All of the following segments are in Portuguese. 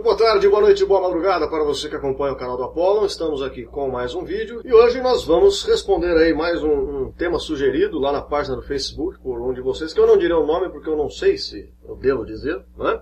Boa tarde, boa noite, boa madrugada para você que acompanha o canal do Apollo. Estamos aqui com mais um vídeo e hoje nós vamos responder aí mais um tema sugerido lá na página do Facebook por um de vocês, que eu não direi o nome porque eu não sei se eu devo dizer, né?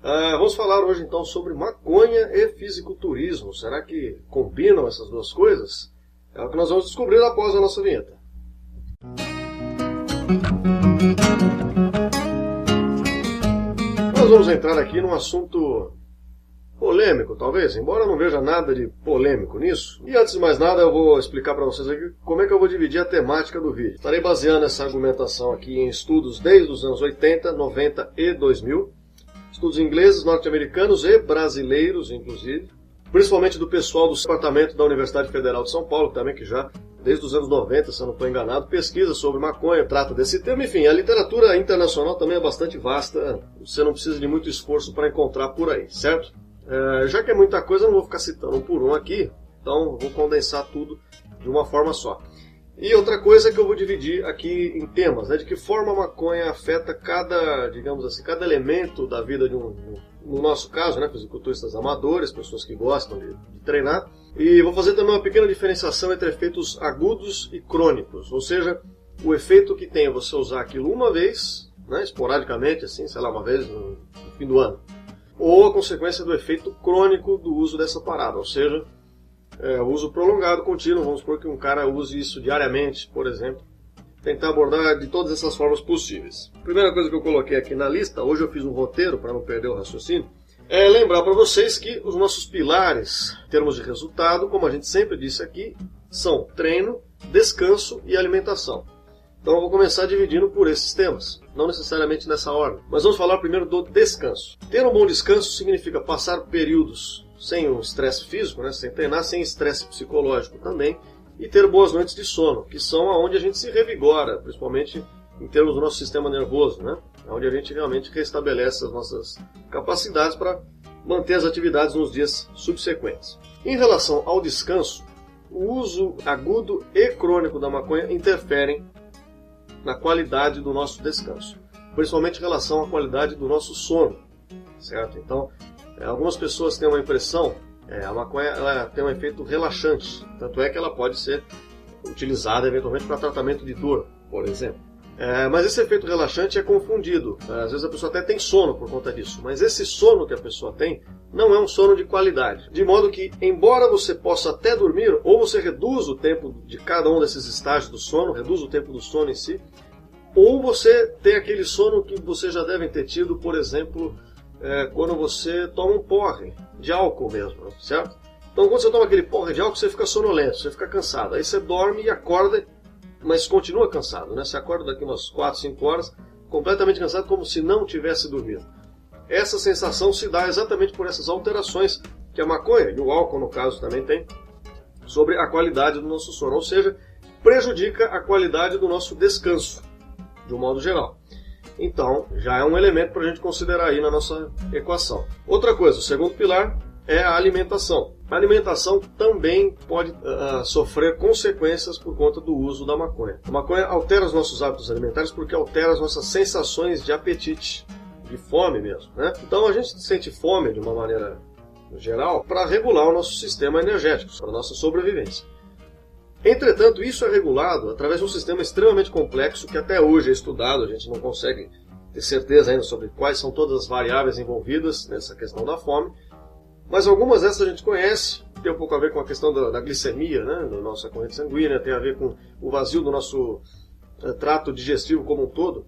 Vamos falar hoje então sobre maconha e fisiculturismo. Será que combinam essas duas coisas? É o que nós vamos descobrir após a nossa vinheta. Nós vamos entrar aqui num assunto polêmico, talvez, embora eu não veja nada de polêmico nisso. E antes de mais nada, eu vou explicar para vocês aqui como é que eu vou dividir a temática do vídeo. Estarei baseando essa argumentação aqui em estudos desde os anos 80, 90 e 2000. Estudos ingleses, norte-americanos e brasileiros, inclusive. Principalmente do pessoal do departamento da Universidade Federal de São Paulo, também que já, desde os anos 90, se eu não estou enganado, pesquisa sobre maconha, trata desse tema. Enfim, a literatura internacional também é bastante vasta, você não precisa de muito esforço para encontrar por aí, certo? Já que é muita coisa, eu não vou ficar citando um por um aqui, então vou condensar tudo de uma forma só. E outra coisa é que eu vou dividir aqui em temas, né, de que forma a maconha afeta cada, digamos assim, cada elemento da vida de no nosso caso, né, fisiculturistas amadores, pessoas que gostam de treinar. E vou fazer também uma pequena diferenciação entre efeitos agudos e crônicos, ou seja, o efeito que tem você usar aquilo uma vez, né, esporadicamente, assim, sei lá, uma vez no fim do ano, ou a consequência do efeito crônico do uso dessa parada, ou seja, o uso prolongado, contínuo. Vamos supor que um cara use isso diariamente, por exemplo. Tentar abordar de todas essas formas possíveis. Primeira coisa que eu coloquei aqui na lista, hoje eu fiz um roteiro para não perder o raciocínio, é lembrar para vocês que os nossos pilares, em termos de resultado, como a gente sempre disse aqui, são treino, descanso e alimentação. Então eu vou começar dividindo por esses temas, não necessariamente nessa ordem. Mas vamos falar primeiro do descanso. Ter um bom descanso significa passar períodos sem um estresse físico, né, sem treinar, sem estresse psicológico também, e ter boas noites de sono, que são onde a gente se revigora, principalmente em termos do nosso sistema nervoso, né, onde a gente realmente restabelece as nossas capacidades para manter as atividades nos dias subsequentes. Em relação ao descanso, o uso agudo e crônico da maconha interferem na qualidade do nosso descanso, principalmente em relação à qualidade do nosso sono, certo? Então, algumas pessoas têm uma impressão, a maconha ela tem um efeito relaxante, tanto é que ela pode ser utilizada eventualmente para tratamento de dor, por exemplo. Mas esse efeito relaxante é confundido, às vezes a pessoa até tem sono por conta disso, mas esse sono que a pessoa tem não é um sono de qualidade. De modo que, embora você possa até dormir, ou você reduz o tempo de cada um desses estágios do sono, reduz o tempo do sono em si, ou você tem aquele sono que você já deve ter tido, por exemplo, quando você toma um porre de álcool mesmo, certo? Então quando você toma aquele porre de álcool, você fica sonolento, você fica cansado. Aí você dorme e acorda, mas continua cansado, né? Você acorda daqui umas 4, 5 horas, completamente cansado, como se não tivesse dormido. Essa sensação se dá exatamente por essas alterações que a maconha, e o álcool no caso também tem, sobre a qualidade do nosso sono. Ou seja, prejudica a qualidade do nosso descanso, de um modo geral. Então, já é um elemento para a gente considerar aí na nossa equação. Outra coisa, o segundo pilar é a alimentação. A alimentação também pode sofrer consequências por conta do uso da maconha. A maconha altera os nossos hábitos alimentares porque altera as nossas sensações de apetite, de fome mesmo, né? Então a gente sente fome de uma maneira geral para regular o nosso sistema energético, para a nossa sobrevivência. Entretanto, isso é regulado através de um sistema extremamente complexo que até hoje é estudado, a gente não consegue ter certeza ainda sobre quais são todas as variáveis envolvidas nessa questão da fome, mas algumas dessas a gente conhece, tem um pouco a ver com a questão da glicemia, né, da nossa corrente sanguínea, tem a ver com o vazio do nosso trato digestivo como um todo,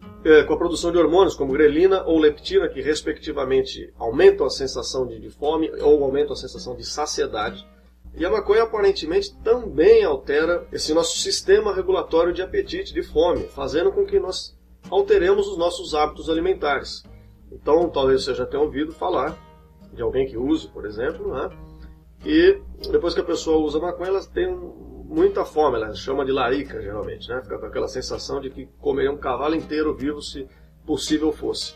com a produção de hormônios como grelina ou leptina, que respectivamente aumentam a sensação de fome ou aumentam a sensação de saciedade. E a maconha aparentemente também altera esse nosso sistema regulatório de apetite, de fome, fazendo com que nós alteremos os nossos hábitos alimentares. Então, talvez você já tenha ouvido falar de alguém que use, por exemplo, né? E depois que a pessoa usa maconha, ela tem muita fome, ela chama de larica, geralmente, né? Fica com aquela sensação de que comeria um cavalo inteiro vivo se possível fosse.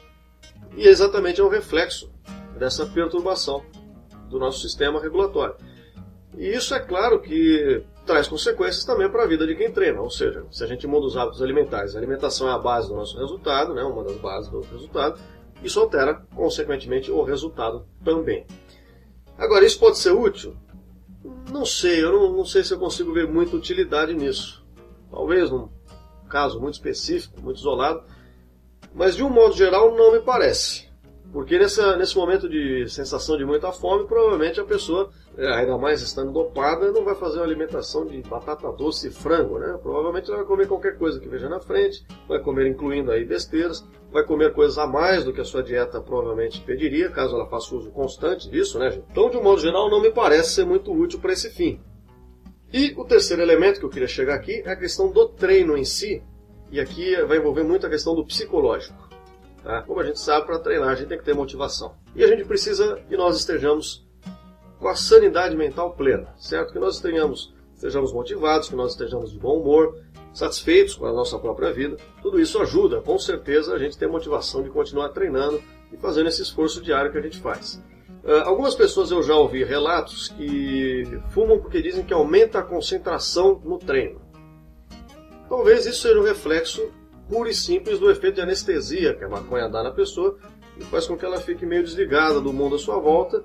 E exatamente é um reflexo dessa perturbação do nosso sistema regulatório. E isso é claro que traz consequências também para a vida de quem treina, ou seja, se a gente muda os hábitos alimentares, a alimentação é a base do nosso resultado, né, uma das bases do resultado, Isso altera, consequentemente, o resultado também. Agora, isso pode ser útil? Não sei, eu não sei se eu consigo ver muita utilidade nisso. Talvez num caso muito específico, muito isolado, mas de um modo geral não me parece. Porque nesse momento de sensação de muita fome, provavelmente a pessoa, ainda mais estando dopada, não vai fazer uma alimentação de batata doce e frango, né? Provavelmente ela vai comer qualquer coisa que veja na frente, vai comer incluindo aí besteiras, vai comer coisas a mais do que a sua dieta provavelmente pediria, caso ela faça uso constante disso, né, gente? Então, de um modo geral, não me parece ser muito útil para esse fim. E o terceiro elemento que eu queria chegar aqui é a questão do treino em si, e aqui vai envolver muito a questão do psicológico. Tá? Como a gente sabe, para treinar a gente tem que ter motivação. E a gente precisa que nós estejamos com a sanidade mental plena, certo? Que nós estejamos motivados, que nós estejamos de bom humor, satisfeitos com a nossa própria vida. Tudo isso ajuda, com certeza, a gente ter motivação de continuar treinando e fazendo esse esforço diário que a gente faz. Algumas pessoas eu já ouvi relatos que fumam porque dizem que aumenta a concentração no treino. Talvez isso seja um reflexo puro e simples do efeito de anestesia que a maconha dá na pessoa e faz com que ela fique meio desligada do mundo à sua volta.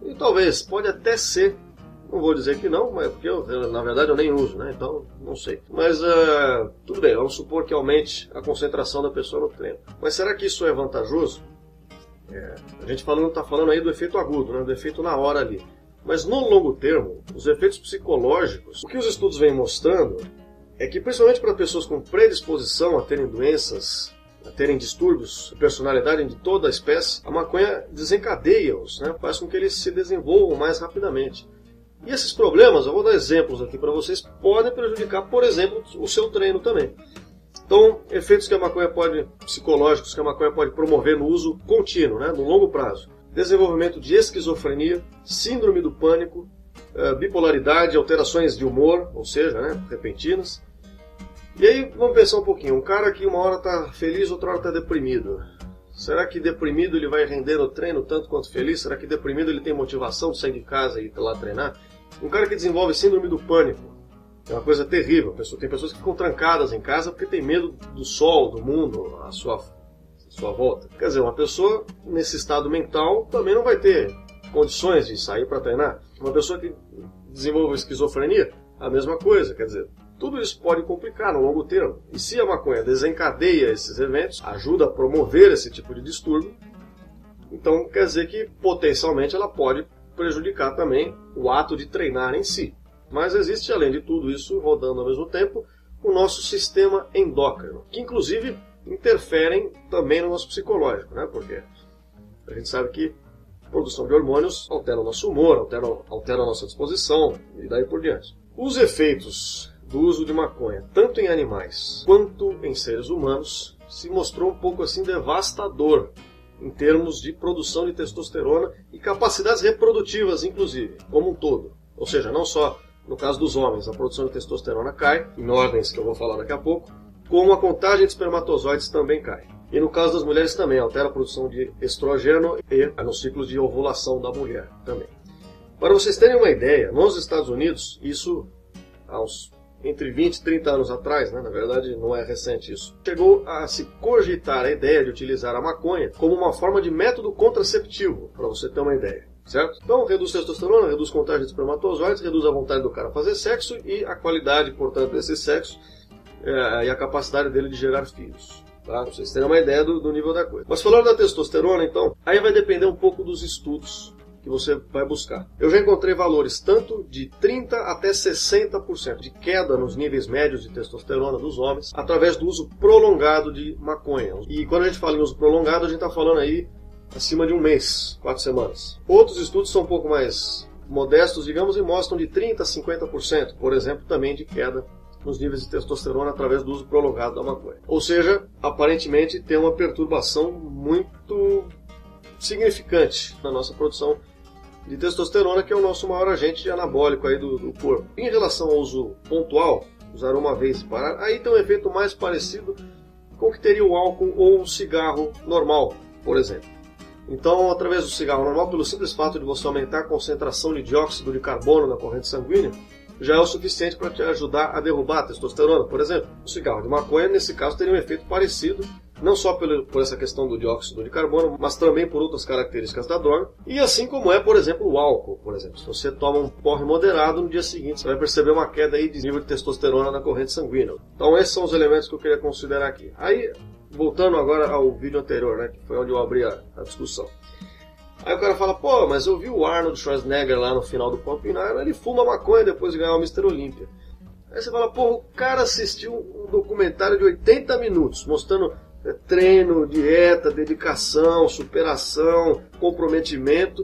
E talvez, pode até ser, não vou dizer que não, mas porque na verdade eu nem uso, né? Então não sei. Mas tudo bem, vamos supor que aumente a concentração da pessoa no treino. Mas será que isso é vantajoso? A gente está falando aí do efeito agudo, né? Do efeito na hora ali. Mas no longo termo, os efeitos psicológicos, o que os estudos vêm mostrando é que principalmente para pessoas com predisposição a terem doenças, a terem distúrbios de personalidade de toda a espécie, a maconha desencadeia-os, né? Faz com que eles se desenvolvam mais rapidamente. E esses problemas, eu vou dar exemplos aqui para vocês, podem prejudicar, por exemplo, o seu treino também. Então, efeitos que a maconha psicológicos que a maconha pode promover no uso contínuo, né? No longo prazo. Desenvolvimento de esquizofrenia, síndrome do pânico, bipolaridade, alterações de humor, ou seja, né, repentinas. E aí, vamos pensar um pouquinho. Um cara que uma hora está feliz, outra hora está deprimido. Será que deprimido ele vai render no treino tanto quanto feliz? Será que deprimido ele tem motivação de sair de casa e ir lá treinar? Um cara que desenvolve síndrome do pânico, é uma coisa terrível. Tem pessoas que ficam trancadas em casa porque tem medo do sol, do mundo, à sua volta. Quer dizer, uma pessoa nesse estado mental também não vai ter condições de sair para treinar. Uma pessoa que desenvolve esquizofrenia, a mesma coisa. Quer dizer, tudo isso pode complicar no longo termo. E se a maconha desencadeia esses eventos, ajuda a promover esse tipo de distúrbio, então quer dizer que potencialmente ela pode prejudicar também o ato de treinar em si. Mas existe, além de tudo isso, rodando ao mesmo tempo, o nosso sistema endócrino, que inclusive interferem também no nosso psicológico, né? Porque a gente sabe que a produção de hormônios altera o nosso humor, altera a nossa disposição e daí por diante. Os efeitos do uso de maconha, tanto em animais quanto em seres humanos, se mostrou um pouco assim devastador em termos de produção de testosterona e capacidades reprodutivas, inclusive, como um todo. Ou seja, não só no caso dos homens a produção de testosterona cai, em ordens que eu vou falar daqui a pouco, como a contagem de espermatozoides também cai. E no caso das mulheres também, altera a produção de estrogênio e nos ciclos de ovulação da mulher também. Para vocês terem uma ideia, nos Estados Unidos, isso há uns entre 20 e 30 anos atrás, né? Na verdade não é recente isso, chegou a se cogitar a ideia de utilizar a maconha como uma forma de método contraceptivo, para você ter uma ideia. Certo? Então, reduz testosterona, reduz contagem de espermatozoides, reduz a vontade do cara fazer sexo e a qualidade, portanto, desse sexo e a capacidade dele de gerar filhos. Tá? Pra vocês terem uma ideia do nível da coisa. Mas falando da testosterona, então, aí vai depender um pouco dos estudos que você vai buscar. Eu já encontrei valores tanto de 30% até 60% de queda nos níveis médios de testosterona dos homens através do uso prolongado de maconha. E quando a gente fala em uso prolongado, a gente está falando aí acima de um mês, 4 semanas. Outros estudos são um pouco mais modestos, digamos, e mostram de 30% a 50%, por exemplo, também de queda nos níveis de testosterona através do uso prolongado da maconha. Ou seja, aparentemente tem uma perturbação muito significante na nossa produção de testosterona, que é o nosso maior agente anabólico aí do corpo. Em relação ao uso pontual, usar uma vez e parar, aí tem um efeito mais parecido com o que teria o álcool ou um cigarro normal, por exemplo. Então, através do cigarro normal, pelo simples fato de você aumentar a concentração de dióxido de carbono na corrente sanguínea, já é o suficiente para te ajudar a derrubar a testosterona. Por exemplo, o cigarro de maconha, nesse caso, teria um efeito parecido, não só por essa questão do dióxido de carbono, mas também por outras características da droga. E assim como é, por exemplo, o álcool. Por exemplo, se você toma um porre moderado, no dia seguinte você vai perceber uma queda aí de nível de testosterona na corrente sanguínea. Então esses são os elementos que eu queria considerar aqui. Aí, voltando agora ao vídeo anterior, né, que foi onde eu abri a discussão. Aí o cara fala, pô, mas eu vi o Arnold Schwarzenegger lá no final do Pumping Iron, ele fuma maconha depois de ganhar o Mr. Olympia. Aí você fala, pô, o cara assistiu um documentário de 80 minutos, mostrando treino, dieta, dedicação, superação, comprometimento,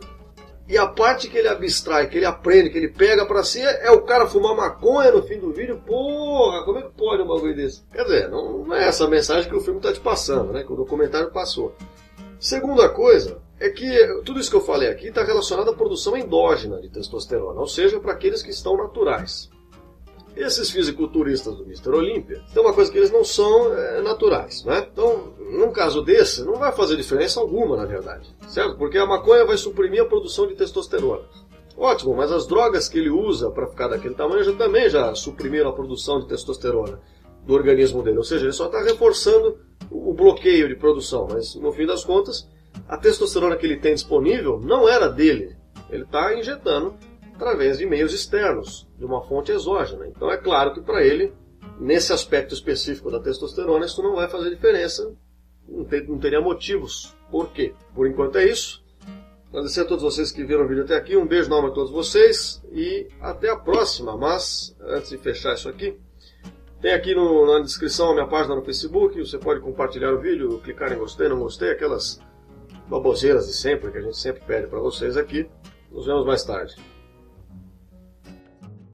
e a parte que ele abstrai, que ele aprende, que ele pega pra si, é o cara fumar maconha no fim do vídeo. Porra, como é que pode um bagulho desse? Quer dizer, não é essa a mensagem que o filme tá te passando, né, que o documentário passou. Segunda coisa é que tudo isso que eu falei aqui está relacionado à produção endógena de testosterona, ou seja, para aqueles que estão naturais. Esses fisiculturistas do Mr. Olympia tem uma coisa que eles não são naturais, né? Então, num caso desse, não vai fazer diferença alguma, na verdade, certo? Porque a maconha vai suprimir a produção de testosterona. Ótimo, mas as drogas que ele usa para ficar daquele tamanho também já suprimiram a produção de testosterona do organismo dele, ou seja, ele só está reforçando o bloqueio de produção, mas no fim das contas, a testosterona que ele tem disponível não era dele, ele está injetando através de meios externos, de uma fonte exógena. Então é claro que para ele, nesse aspecto específico da testosterona, isso não vai fazer diferença, não teria motivos. Por quê? Por enquanto é isso. Agradecer a todos vocês que viram o vídeo até aqui, um beijo enorme a todos vocês e até a próxima. Mas, antes de fechar isso aqui, tem aqui na descrição a minha página no Facebook, você pode compartilhar o vídeo, clicar em gostei, não gostei, aquelas baboseiras de sempre, que a gente sempre pede para vocês aqui. Nos vemos mais tarde.